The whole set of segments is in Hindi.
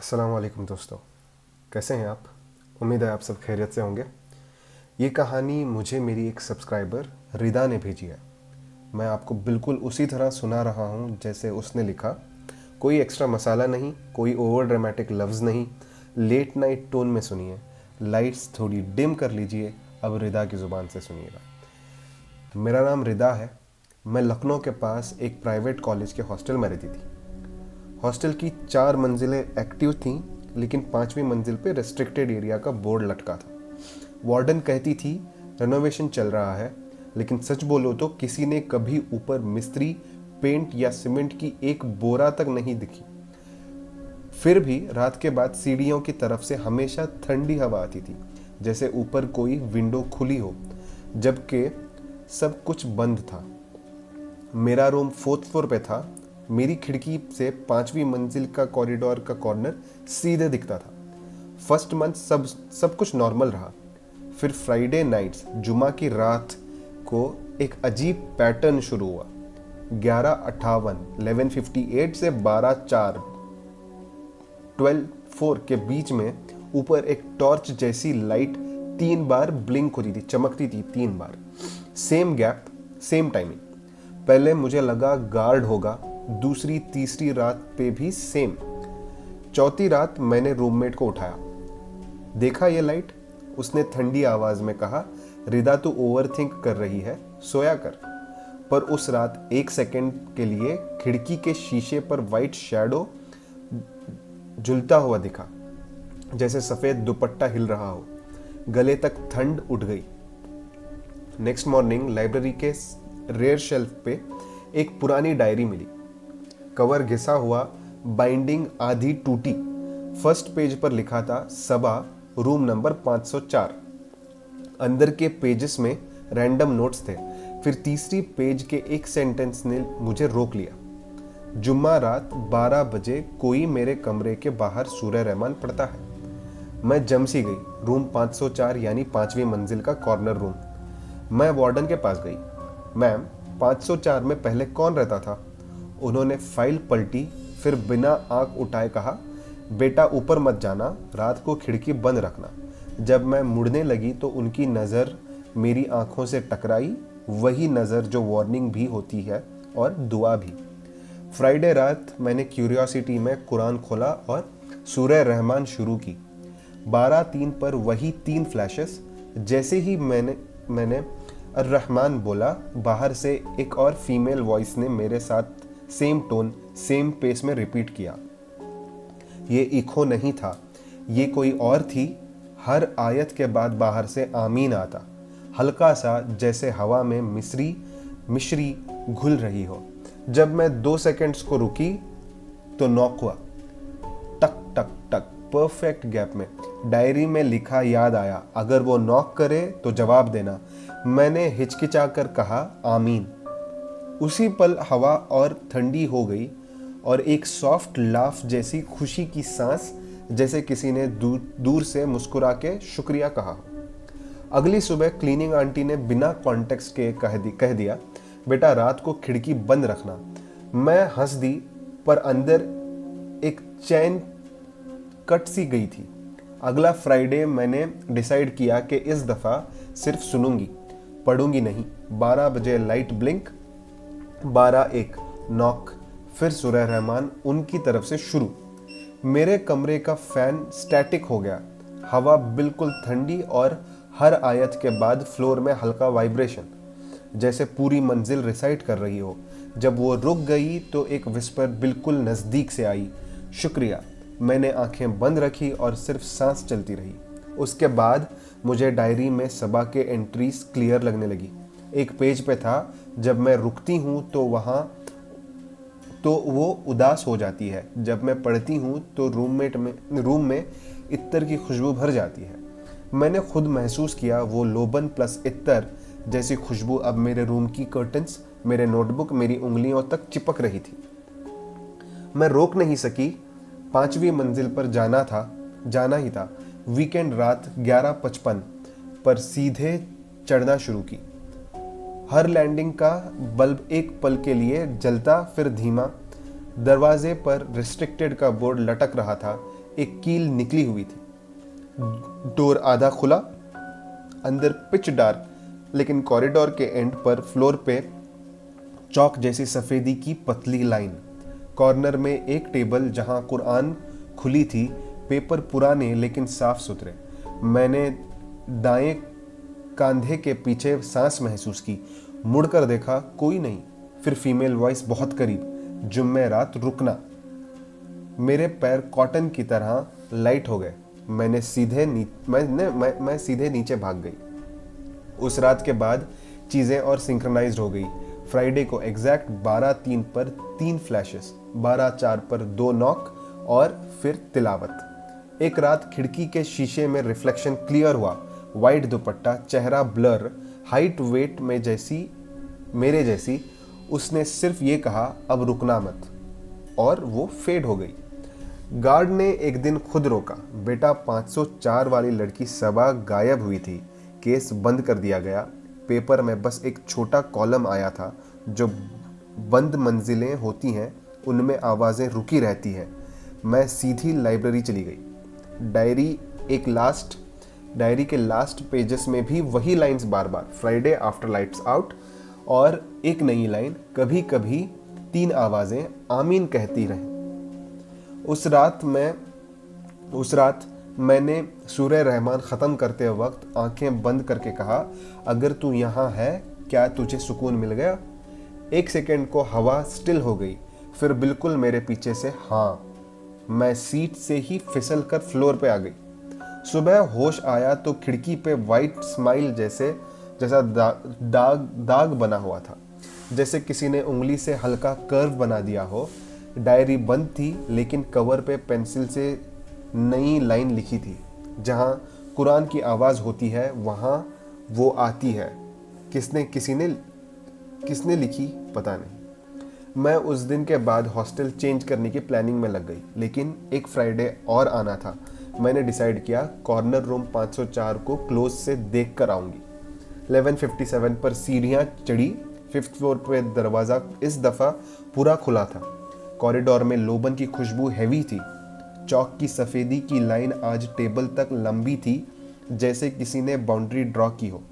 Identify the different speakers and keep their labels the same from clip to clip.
Speaker 1: अस्सलाम वालेकुम दोस्तों, कैसे हैं आप? उम्मीद है आप सब खैरियत से होंगे। ये कहानी मुझे मेरी एक सब्सक्राइबर रिदा ने भेजी है। मैं आपको बिल्कुल उसी तरह सुना रहा हूँ जैसे उसने लिखा। कोई एक्स्ट्रा मसाला नहीं, कोई ओवर ड्रामेटिक लफ्ज़ नहीं। लेट नाइट टोन में सुनिए। लाइट्स थोड़ी डिम कर लीजिए। अब रिदा की ज़ुबान से सुनिएगा। मेरा नाम रिदा है। मैं लखनऊ के पास एक प्राइवेट कॉलेज के हॉस्टल में रहती थी। हॉस्टल की 4 मंजिलें एक्टिव थीं, लेकिन 5वीं मंजिल पे रेस्ट्रिक्टेड एरिया का बोर्ड लटका था। वार्डन कहती थी रेनोवेशन चल रहा है, लेकिन सच बोलो तो किसी ने कभी ऊपर मिस्त्री, पेंट या सीमेंट की एक बोरा तक नहीं दिखी। फिर भी रात के बाद सीढ़ियों की तरफ से हमेशा ठंडी हवा आती थी, जैसे ऊपर कोई विंडो खुली हो, जबकि सब कुछ बंद था। मेरा रूम 4th फ्लोर पे था। मेरी खिड़की से 5वीं मंजिल का कॉरिडोर का कॉर्नर सीधे दिखता था। फर्स्ट मंथ सब कुछ नॉर्मल रहा। फिर फ्राइडे नाइट्स, जुमा की रात को एक अजीब पैटर्न शुरू हुआ। 11:58, 11:58 से 12:04, 12:04 के बीच में ऊपर एक टॉर्च जैसी लाइट 3 बार ब्लिंक होती थी, चमकती थी 3 बार। Same gap, same timing. पहले मुझे लगा गार्ड होगा, दूसरी तीसरी रात पे भी सेम। चौथी रात मैंने रूममेट को उठाया। देखा ये लाइट? उसने ठंडी आवाज में कहा, रिदा तू ओवर थिंक कर रही है, सोया कर। पर उस रात 1 सेकंड के लिए खिड़की के शीशे पर वाइट शैडो झूलता हुआ दिखा, जैसे सफेद दुपट्टा हिल रहा हो। गले तक ठंड उठ गई। नेक्स्ट मॉर्निंग लाइब्रेरी के रेयर शेल्फ पे एक पुरानी डायरी मिली। कवर घिसा हुआ, बाइंडिंग आधी टूटी। फर्स्ट पेज पर लिखा था सबा, रूम नंबर 504। अंदर के पेजेस में रैंडम नोट्स थे। फिर तीसरी पेज के एक सेंटेंस ने मुझे रोक लिया। जुम्मा रात 12 बजे कोई मेरे कमरे के बाहर सूरह रहमान पढ़ता है। मैं जम सी गई। रूम 504 यानी 5वीं मंजिल का कॉर्नर रूम। मैं वार्डन के पास गई। मैम, 504 में पहले कौन रहता था? उन्होंने फाइल पलटी, फिर बिना आंख उठाए कहा, बेटा ऊपर मत जाना, रात को खिड़की बंद रखना। जब मैं मुड़ने लगी तो उनकी नज़र मेरी आंखों से टकराई, वही नज़र जो वार्निंग भी होती है और दुआ भी। फ्राइडे रात मैंने क्यूरियोसिटी में कुरान खोला और सूरह रहमान शुरू की। 12:03 पर वही 3 फ्लैशेस। जैसे ही मैंने अर्रहमान बोला, बाहर से एक और फीमेल वॉइस ने मेरे साथ सेम टोन, सेम पेस में रिपीट किया। ये इको नहीं था, ये कोई और थी। हर आयत के बाद बाहर से आमीन आता, हल्का सा, जैसे हवा में मिश्री घुल रही हो। जब मैं 2 सेकंड्स को रुकी तो नॉक हुआ। टक टक टक, परफेक्ट गैप में। डायरी में लिखा याद आया, अगर वो नॉक करे तो जवाब देना। मैंने हिचकिचा कर कहा, आमीन। उसी पल हवा और ठंडी हो गई और एक सॉफ्ट लाफ जैसी खुशी की सांस, जैसे किसी ने दूर से मुस्कुरा के शुक्रिया कहा। अगली सुबह क्लीनिंग आंटी ने बिना कॉन्टेक्स्ट के कह दिया, बेटा रात को खिड़की बंद रखना। मैं हंस दी, पर अंदर एक चैन कट सी गई थी। अगला फ्राइडे मैंने डिसाइड किया कि इस दफ़ा सिर्फ सुनूंगी, पढ़ूंगी नहीं। 12 बजे लाइट ब्लिंक, 12:01 नॉक, फिर सूरह रहमान उनकी तरफ से शुरू। मेरे कमरे का फैन स्टैटिक हो गया। हवा बिल्कुल ठंडी और हर आयत के बाद फ्लोर में हल्का वाइब्रेशन, जैसे पूरी मंजिल रिसाइट कर रही हो। जब वो रुक गई तो एक विस्पर बिल्कुल नज़दीक से आई, शुक्रिया। मैंने आंखें बंद रखी और सिर्फ सांस चलती रही। उसके बाद मुझे डायरी में सबा के एंट्रीज क्लियर लगने लगी। एक पेज पे था, जब मैं रुकती हूँ तो वो उदास हो जाती है। जब मैं पढ़ती हूँ तो रूम में इत्तर की खुशबू भर जाती है। मैंने खुद महसूस किया वो लोबन प्लस इत्तर जैसी खुशबू अब मेरे रूम की कर्टन्स, मेरे नोटबुक, मेरी उंगलियों तक चिपक रही थी। मैं रोक नहीं सकी। 5वीं मंजिल पर जाना ही था। वीकेंड रात 11:55 पर सीधे चढ़ना शुरू की। हर लैंडिंग का बल्ब एक पल के लिए जलता, फिर धीमा। दरवाजे पर रिस्ट्रिक्टेड का बोर्ड लटक रहा था। एक कील निकली हुई थी। डोर आधा खुला, अंदर पिच डार्क, लेकिन कॉरिडोर के एंड पर फ्लोर पे चौक जैसी सफ़ेदी की पतली लाइन। कॉर्नर में एक टेबल जहां कुरान खुली थी, पेपर पुराने लेकिन साफ सुथरे। मैंने दाएं कंधे के पीछे सांस महसूस की, मुड़कर देखा, कोई नहीं। फिर फीमेल वॉइस बहुत करीब, जुम्मेरात रुकना। मेरे पैर कॉटन की तरह लाइट हो गए। मैं सीधे नीचे भाग गई। उस रात के बाद चीज़ें और सिंक्रोनाइज्ड हो गई। फ्राइडे को एग्जैक्ट 12:03 पर 3 फ्लैशेस, 12:04 पर 2 नॉक और फिर तिलावत। एक रात खिड़की के शीशे में रिफ्लेक्शन क्लियर हुआ, वाइट दुपट्टा, चेहरा ब्लर, हाइट वेट में मेरे जैसी। उसने सिर्फ ये कहा, अब रुकना मत, और वो फेड हो गई। गार्ड ने एक दिन खुद रोका, बेटा 504 वाली लड़की सबा गायब हुई थी, केस बंद कर दिया गया। पेपर में बस एक छोटा कॉलम आया था, जो बंद मंजिलें होती हैं उनमें आवाज़ें रुकी रहती हैं। मैं सीधी लाइब्रेरी चली गई। डायरी के लास्ट पेजेस में भी वही लाइंस बार बार, फ्राइडे आफ्टर लाइट्स आउट, और एक नई लाइन, कभी कभी 3 आवाज़ें आमीन कहती रहें। उस रात मैंने सूरह रहमान ख़त्म करते वक्त आंखें बंद करके कहा, अगर तू यहाँ है, क्या तुझे सुकून मिल गया? 1 सेकेंड को हवा स्टिल हो गई, फिर बिल्कुल मेरे पीछे से हाँ। मैं सीट से ही फिसल कर फ्लोर पे आ गई। सुबह होश आया तो खिड़की पे वाइट स्माइल जैसा दाग बना हुआ था, जैसे किसी ने उंगली से हल्का कर्व बना दिया हो। डायरी बंद थी, लेकिन कवर पे पेंसिल से नई लाइन लिखी थी, जहां कुरान की आवाज़ होती है वहां वो आती है। किसने लिखी पता नहीं। मैं उस दिन के बाद हॉस्टल चेंज करने की प्लानिंग में लग गई, लेकिन एक फ्राइडे और आना था। मैंने डिसाइड किया, कॉर्नर रूम 504 को क्लोज से देख कर आऊँगी। 11:57 पर सीढ़ियाँ चढ़ी। 5th फ्लोर पे दरवाज़ा इस दफ़ा पूरा खुला था। कॉरिडोर में लोबन की खुशबू हैवी थी। चौक की सफ़ेदी की लाइन आज टेबल तक लंबी थी, जैसे किसी ने बाउंड्री ड्रॉ की हो।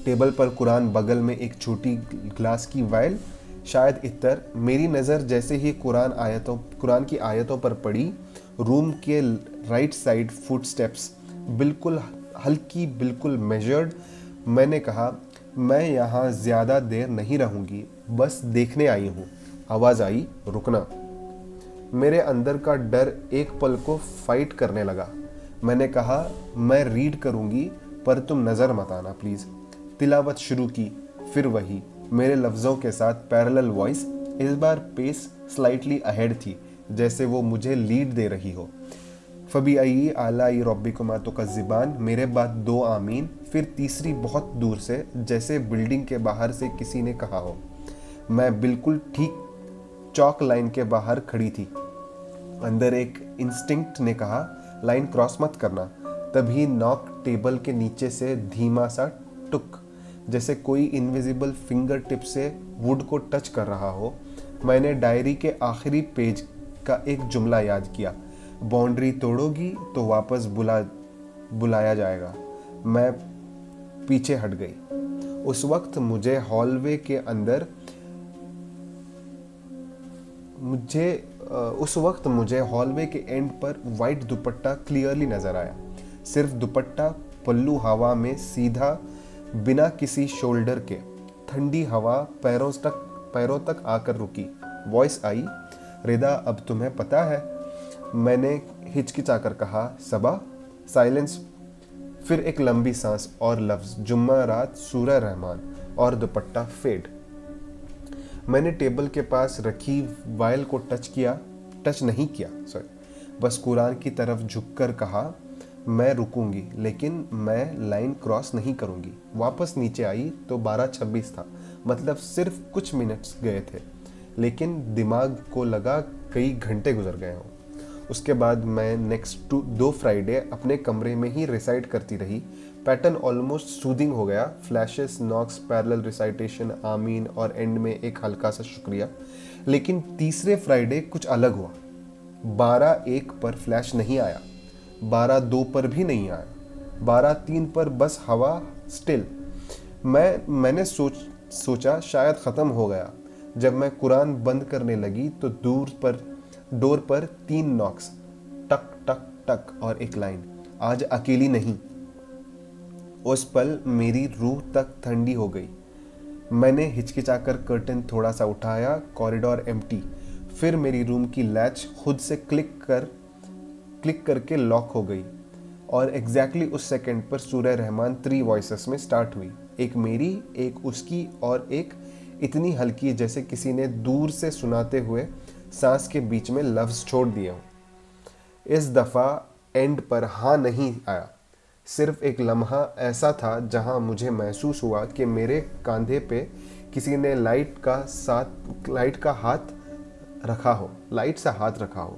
Speaker 1: टेबल पर कुरान, बगल में एक छोटी ग्लास की वायल, शायद इत्तर। मेरी नज़र जैसे ही कुरान की आयतों पर पड़ी, रूम के राइट साइड फुटस्टेप्स, बिल्कुल हल्की, बिल्कुल मेजर्ड। मैंने कहा, मैं यहाँ ज़्यादा देर नहीं रहूँगी, बस देखने आई हूँ। आवाज़ आई, रुकना। मेरे अंदर का डर एक पल को फाइट करने लगा। मैंने कहा, मैं रीड करूँगी, पर तुम नज़र मत आना प्लीज़। तिलावत शुरू की, फिर वही मेरे लफ्ज़ों के साथ पैरेलल वॉइस। इस बार पेस स्लाइटली अहेड थी, जैसे वो मुझे लीड दे रही हो। फबी आई आला रब्बिकुमा तुकज़्ज़िबान, मेरे बाद 2 आमीन, फिर तीसरी बहुत दूर से, जैसे बिल्डिंग के बाहर से किसी ने कहा हो। मैं बिल्कुल ठीक चौक लाइन के बाहर खड़ी थी। अंदर एक इंस्टिंक्ट ने कहा, लाइन क्रॉस मत करना। तभी नॉक टेबल के नीचे से धीमा सा टुक, जैसे कोई इनविजिबल फिंगर टिप से वुड को टच कर रहा हो। मैंने डायरी के आखिरी पेज का एक जुमला याद किया, बाउंड्री तोड़ोगी तो वापस बुलाया जाएगा। मैं पीछे हट गई। उस वक्त मुझे हॉलवे के एंड पर वाइट दुपट्टा क्लियरली नजर आया। सिर्फ दुपट्टा, पल्लू हवा में सीधा, बिना किसी शोल्डर के। ठंडी हवा पैरों तक आकर रुकी। वॉइस आई, रिदा, अब तुम्हें पता है? मैंने हिचकिचाकर कहा, सबा। साइलेंस, फिर एक लंबी सांस और लफ्ज, जुम्मा रात, सूरह रहमान, और दुपट्टा फेड। मैंने टेबल के पास रखी वायल को टच नहीं किया, बस कुरान की तरफ झुककर कहा, मैं रुकूंगी, लेकिन मैं लाइन क्रॉस नहीं करूंगी। वापस नीचे आई तो 12:26 था, मतलब सिर्फ कुछ मिनट्स गए थे, लेकिन दिमाग को लगा कई घंटे गुजर गए हों। उसके बाद मैं नेक्स्ट 2 फ्राइडे अपने कमरे में ही रिसाइट करती रही। पैटर्न ऑलमोस्ट सूदिंग हो गया, फ्लैशेस, नॉक्स, पैरेलल रिसाइटेशन, आमीन, और एंड में एक हल्का सा शुक्रिया। लेकिन तीसरे फ्राइडे कुछ अलग हुआ। 12:01 पर फ्लैश नहीं आया, 12:02 पर भी नहीं आया, 12:03 पर बस हवा स्टिल। मैंने सोचा शायद ख़त्म हो गया। जब मैं कुरान बंद करने लगी तो डोर पर 3 नॉक्स, टक टक टक और एक लाइन, आज अकेली नहीं। उस पल मेरी रूह तक ठंडी हो गई। मैंने हिचकिचाकर कर्टन थोड़ा सा उठाया, कॉरिडोर एम्प्टी। फिर मेरी रूम की लैच खुद से क्लिक करके लॉक हो गई और एग्जैक्टली उस सेकंड पर सूरह रहमान 3 वॉइसेस में स्टार्ट हुई, एक मेरी, एक उसकी और एक इतनी हल्की जैसे किसी ने दूर से सुनाते हुए सांस के बीच में लफ्ज छोड़ दिए हों। इस दफ़ा एंड पर हाँ नहीं आया, सिर्फ एक लम्हा ऐसा था जहां मुझे महसूस हुआ कि मेरे कंधे पे किसी ने लाइट सा हाथ रखा हो।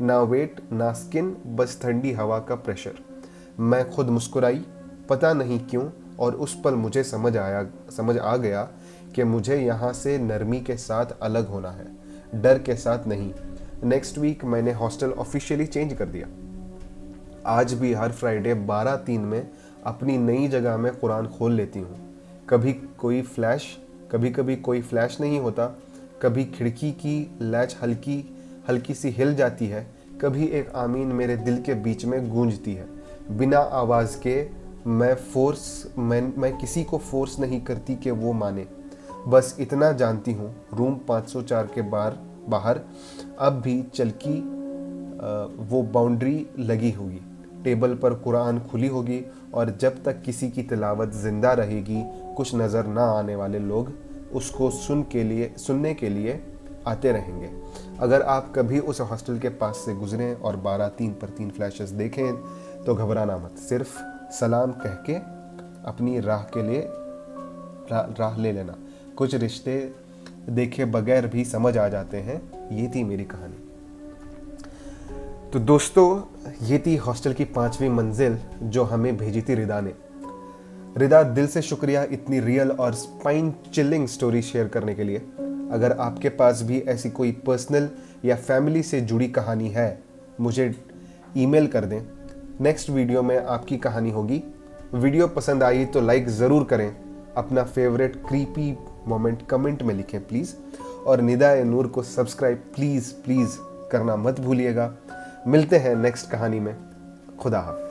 Speaker 1: ना वेट ना स्किन, बस ठंडी हवा का प्रेशर। मैं खुद मुस्कुराई, पता नहीं क्यों, और उस पल मुझे समझ आ गया कि मुझे यहाँ से नरमी के साथ अलग होना है, डर के साथ नहीं। नेक्स्ट वीक मैंने हॉस्टल ऑफिशियली चेंज कर दिया। आज भी हर फ्राइडे 12:03 में अपनी नई जगह में कुरान खोल लेती हूँ। कभी कभी कोई फ्लैश नहीं होता, कभी खिड़की की लैच हल्की सी हिल जाती है, कभी एक आमीन मेरे दिल के बीच में गूंजती है। बिना आवाज़ के मैं किसी को फोर्स नहीं करती कि वो माने। बस इतना जानती हूँ, रूम 504 के बाहर अब भी चलकी वो बाउंड्री लगी होगी, टेबल पर कुरान खुली होगी, और जब तक किसी की तिलावत जिंदा रहेगी कुछ नज़र ना आने वाले लोग उसको सुनने के लिए आते रहेंगे। अगर आप कभी उस हॉस्टल के पास से गुजरें और 12:03 पर 3 फ्लैशेस देखें तो घबराना मत, सिर्फ सलाम कह के अपनी राह ले लेना। कुछ रिश्ते देखे बगैर भी समझ आ जाते हैं। ये थी मेरी कहानी। तो दोस्तों, ये थी हॉस्टल की 5वीं मंजिल जो हमें भेजी थी रिदा ने। रिदा, दिल से शुक्रिया इतनी रियल और स्पाइन चिलिंग स्टोरी शेयर करने के लिए। अगर आपके पास भी ऐसी कोई पर्सनल या फैमिली से जुड़ी कहानी है, मुझे ईमेल कर दें। नेक्स्ट वीडियो में आपकी कहानी होगी। वीडियो पसंद आई तो लाइक ज़रूर करें, अपना फेवरेट क्रीपी मोमेंट कमेंट में लिखें प्लीज़, और निदा नूर को सब्सक्राइब प्लीज़ करना मत भूलिएगा। मिलते हैं नेक्स्ट कहानी में। खुदा हाफ़िज़।